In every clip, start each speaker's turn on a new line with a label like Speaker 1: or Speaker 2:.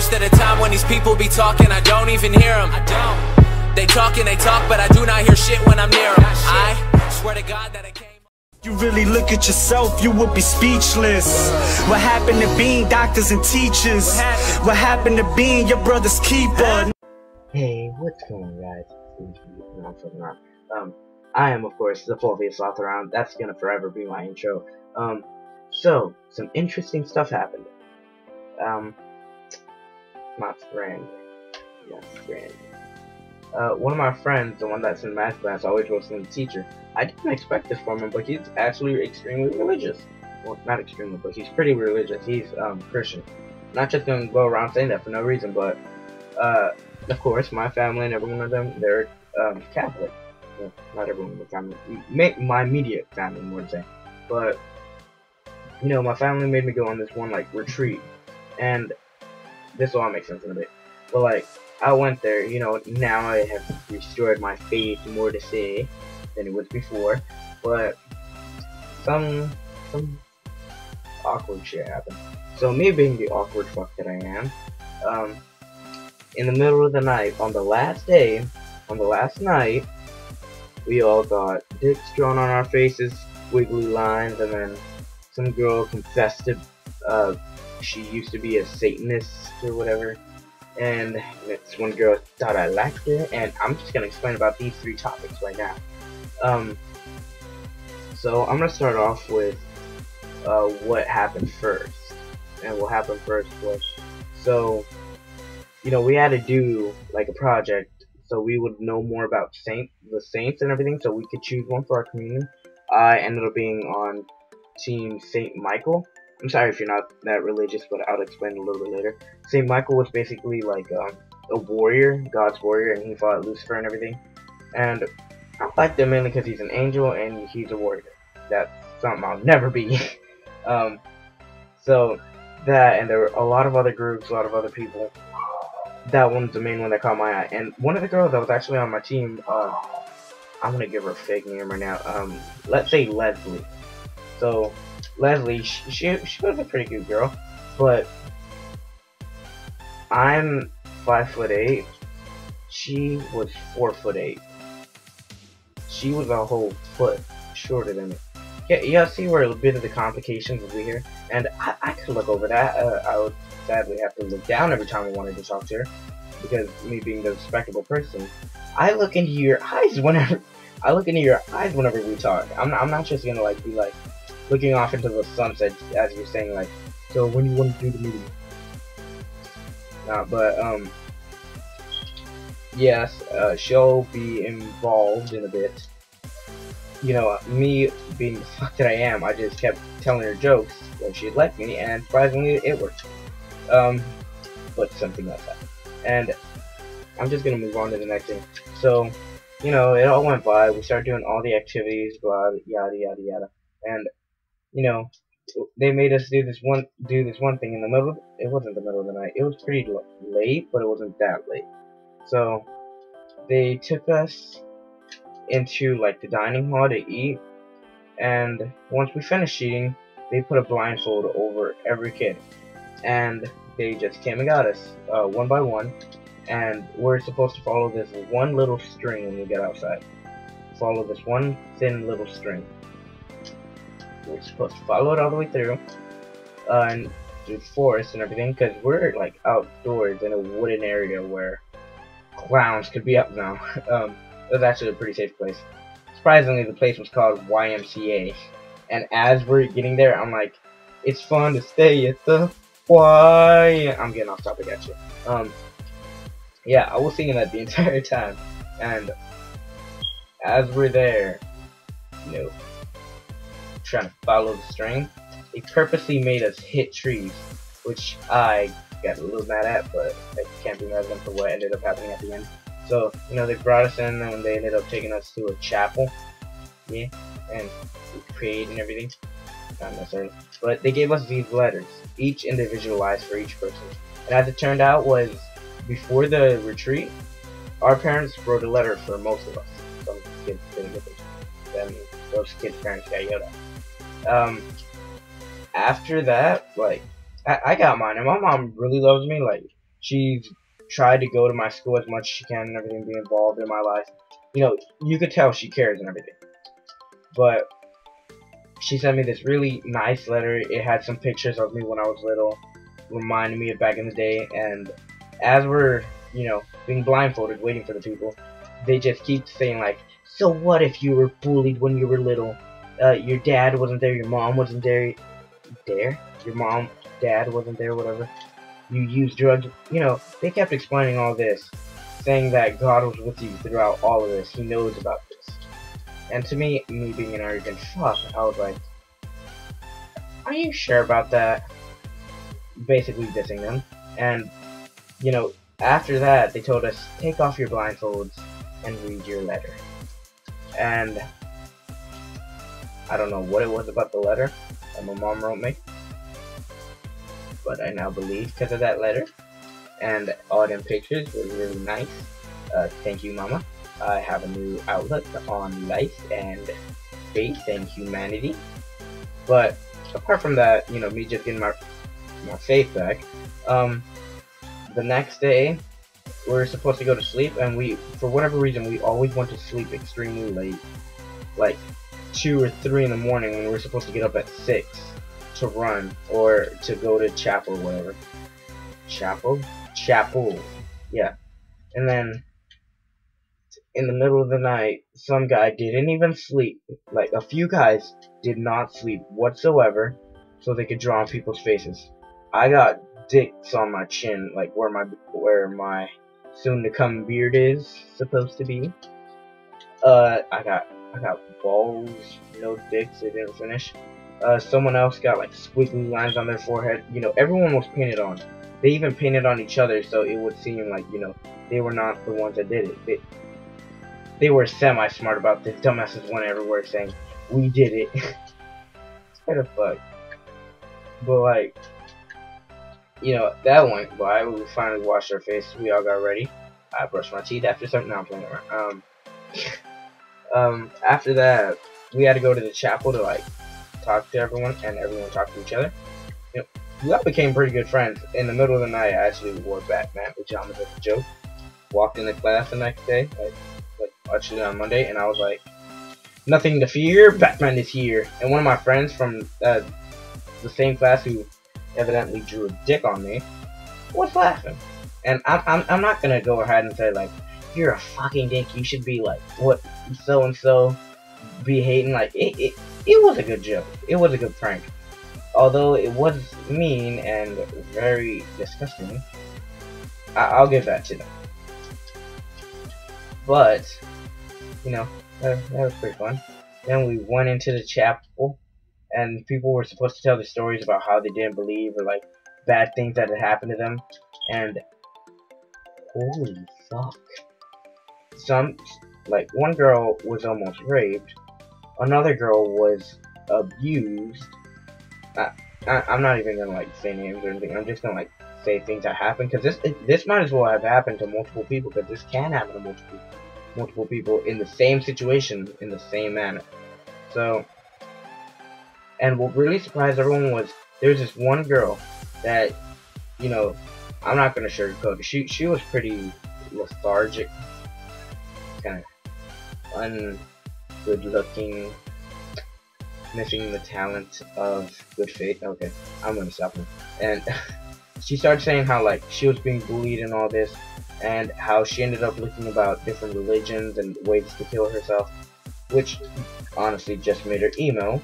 Speaker 1: Most of the time when these people be talking, I don't even hear them. They talk and they talk, but I do not hear shit when I'm near them. I swear to God that I came.
Speaker 2: You really look at yourself, you would be speechless. What happened to being doctors and teachers? What happened to being your brother's keeper?
Speaker 3: Hey, what's going on, guys? I am, of course, the fluffy sloth around. That's gonna forever be my intro. So some interesting stuff happened. Not random. Yes, random. One of my friends, the one that's in math class, always roasting the teacher. I didn't expect this from him, but he's actually extremely religious. Well, not extremely, but he's pretty religious. He's Christian. Not just gonna go around saying that for no reason, but of course, my family and every one of them, they're Catholic. Well, not everyone in the family. My immediate family, more to say. But you know, my family made me go on this one like retreat, and this will all make sense in a bit. But like, I went there. You know, now I have restored my faith, more to say than it was before. But some awkward shit happened. So me being the awkward fuck that I am, in the middle of the night, on the last day, on the last night, we all got dicks drawn on our faces, wiggly lines, and then some girl confessed to, she used to be a Satanist or whatever, and this one girl thought I liked her, and I'm just gonna explain about these three topics right now. So I'm gonna start off with what happened first, and what happened first was, so you know, we had to do like a project so we would know more about the saints and everything, so we could choose one for our communion. I ended up being on Team Saint Michael. I'm sorry if you're not that religious, but I'll explain a little bit later. Saint Michael was basically like a warrior, God's warrior, and he fought Lucifer and everything. And I liked him mainly because he's an angel and he's a warrior. That's something I'll never be. So that, and there were a lot of other groups, a lot of other people. That one's the main one that caught my eye. And one of the girls that was actually on my team, I'm gonna give her a fake name right now. Let's say Leslie. So Leslie, she was a pretty cute girl, but I'm 5'8". She was 4'8". She was a whole foot shorter than me. Yeah, you see where a bit of the complications would be here, and I could look over that. I would sadly have to look down every time I wanted to talk to her, because me being the respectable person, I look into your eyes whenever we talk. I'm not just gonna like be like looking off into the sunset as you're saying like, so when you want to do the meeting? Yes, she'll be involved in a bit. You know, me being the fuck that I am, I just kept telling her jokes when she'd like me, and surprisingly, it worked. But something else happened. And I'm just gonna move on to the next thing. So, you know, it all went by. We started doing all the activities, blah, yada, yada, yada. And, you know, they made us do this one thing in the middle. It wasn't the middle of the night. It was pretty late, but it wasn't that late. So, they took us into like the dining hall to eat, and once we finished eating, they put a blindfold over every kid, and they just came and got us one by one, and we're supposed to follow this one little string when we get outside. Follow this one thin little string. We're supposed to follow it all the way through, and through the forest and everything, because we're like outdoors in a wooden area where clowns could be up now. It was actually a pretty safe place. Surprisingly, the place was called YMCA. And as we're getting there, I'm like, it's fun to stay at the Y. I'm getting off topic actually. Yeah, I was singing that the entire time. And as we're there, you know, trying to follow the string, they purposely made us hit trees, which I got a little mad at, but I can't be mad at them for what ended up happening at the end. So, you know, they brought us in and they ended up taking us to a chapel, yeah, and we prayed and everything, not necessarily, but they gave us these letters, each individualized for each person, and as it turned out was, before the retreat, our parents wrote a letter for most of us. Some kids didn't get them, those kids' parents got yelled at. After that, like, I got mine, and my mom really loves me, like, She's tried to go to my school as much as she can and everything, be involved in my life. You know, you could tell she cares and everything. But she sent me this really nice letter. It had some pictures of me when I was little, reminding me of back in the day. And as we're, you know, being blindfolded, waiting for the people, they just keep saying like, so what if you were bullied when you were little? Your dad wasn't there, your mom wasn't there. Your mom, dad wasn't there, whatever. You used drugs. You know, they kept explaining all this, saying that God was with you throughout all of this. He knows about this. And to me being an arrogant fuck, I was like, are you sure about that? Basically dissing them. And, you know, after that, they told us, take off your blindfolds and read your letter. And I don't know what it was about the letter that my mom wrote me, but I now believe because of that letter. And all them pictures were really nice. Thank you, Mama. I have a new outlook on life and faith and humanity. But apart from that, you know, me just getting my faith back, the next day we're supposed to go to sleep, and we, for whatever reason, we always went to sleep extremely late, like 2 or 3 in the morning, when we were supposed to get up at 6 to run or to go to chapel or whatever. Chapel, yeah. And then in the middle of the night, some guy didn't even sleep. Like, a few guys did not sleep whatsoever, so they could draw on people's faces. I got dicks on my chin, like where my soon-to-come beard is supposed to be. I got balls, no dicks. They didn't finish. Someone else got like squiggly lines on their forehead. You know, everyone was painted on. They even painted on each other, so it would seem like, you know, they were not the ones that did it. They were semi-smart about this. Dumbasses went everywhere saying, we did it. It's kind of fucked. But, like, you know, that went by. We finally washed our face. We all got ready. I brushed my teeth after something. Now I'm playing around. After that, we had to go to the chapel to, like, talk to everyone, and everyone talked to each other. You know, we all became pretty good friends. In the middle of the night, I actually wore Batman pajamas as a joke. Walked into class the next day, like actually on Monday, and I was like, nothing to fear, Batman is here. And one of my friends from the same class who evidently drew a dick on me was laughing. And I'm not gonna go ahead and say like, you're a fucking dick, you should be like, what, so and so, be hating. Like, it was a good joke. It was a good prank. Although it was mean and very disgusting, I'll give that to them. But, you know, that was pretty fun. Then we went into the chapel, and people were supposed to tell the stories about how they didn't believe, or like bad things that had happened to them. And holy fuck, like one girl was almost raped, another girl was abused. I'm not even gonna like say names or anything. I'm just gonna like say things that happened, because this might as well have happened to multiple people, because this can happen to multiple people in the same situation, in the same manner. So, and what really surprised everyone was there's this one girl that, you know, I'm not gonna sugarcoat it. She was pretty lethargic, kind of ungood looking, missing the talent of good faith. Okay, I'm gonna stop her. And she started saying how like she was being bullied and all this, and how she ended up looking about different religions and ways to kill herself, which honestly just made her emo.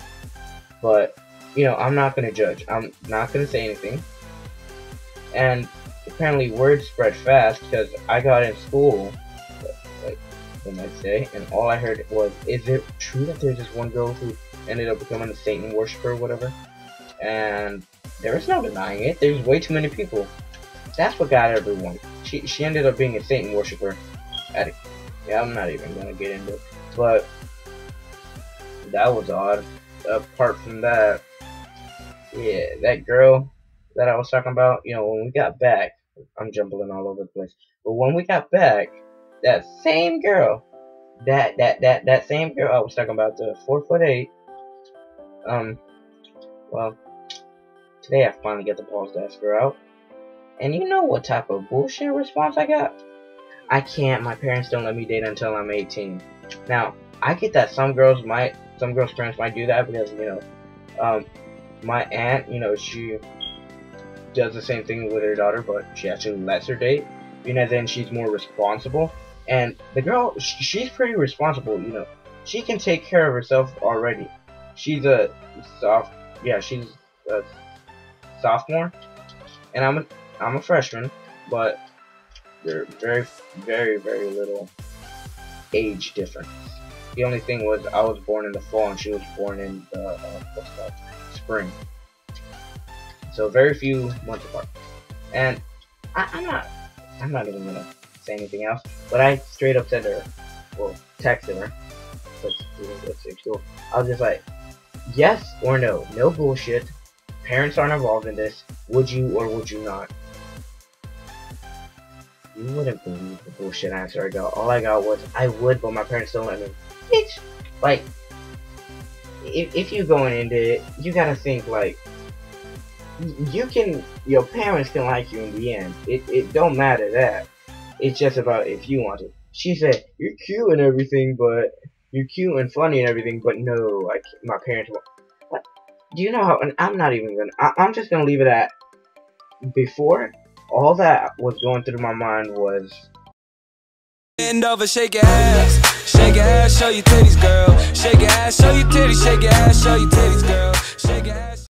Speaker 3: But, you know, I'm not gonna judge. I'm not gonna say anything. And apparently word spread fast, because I got in school like the next day, and all I heard was, is it true that there's this one girl who ended up becoming a Satan worshiper or whatever? And there is no denying it. There's way too many people. That's what got everyone. She ended up being a Satan worshiper. Yeah, I'm not even gonna get into it. But that was odd. Apart from that, yeah, that girl that I was talking about, you know, when we got back, I'm jumbling all over the place. But when we got back, that same girl, that same girl I was talking about, the 4'8", well, today I finally got the balls to ask her out. And you know what type of bullshit response I got? I can't. My parents don't let me date until I'm 18. Now, I get that some girls' parents might do that because, you know, my aunt, you know, she does the same thing with her daughter, but she actually lets her date. You know, then she's more responsible. And the girl, she's pretty responsible, you know. She can take care of herself already. She's a she's a sophomore, and I'm a freshman, but they're very, very, very little age difference. The only thing was I was born in the fall and she was born in the spring, so very few months apart. And I'm not even gonna say anything else, but I straight up said to her, well, texted her. Let's say cool. I was just like, yes or no, no bullshit. Parents aren't involved in this. Would you or would you not? You wouldn't believe the bullshit answer I got. All I got was, I would, but my parents don't let me. Bitch! Like, if you're going into it, you gotta think, like, your parents can like you in the end. It don't matter that. It's just about if you want it. She said, you're cute and everything, but you're cute and funny and everything, but no, my parents won't. What? Do you know how, and I'm not even gonna, I'm just gonna leave it at, before, all that was going through my mind was,
Speaker 1: Bend over, shake your ass, show your titties, girl. Shake your ass, show your titties, shake your ass, show your titties, girl. Shake your ass.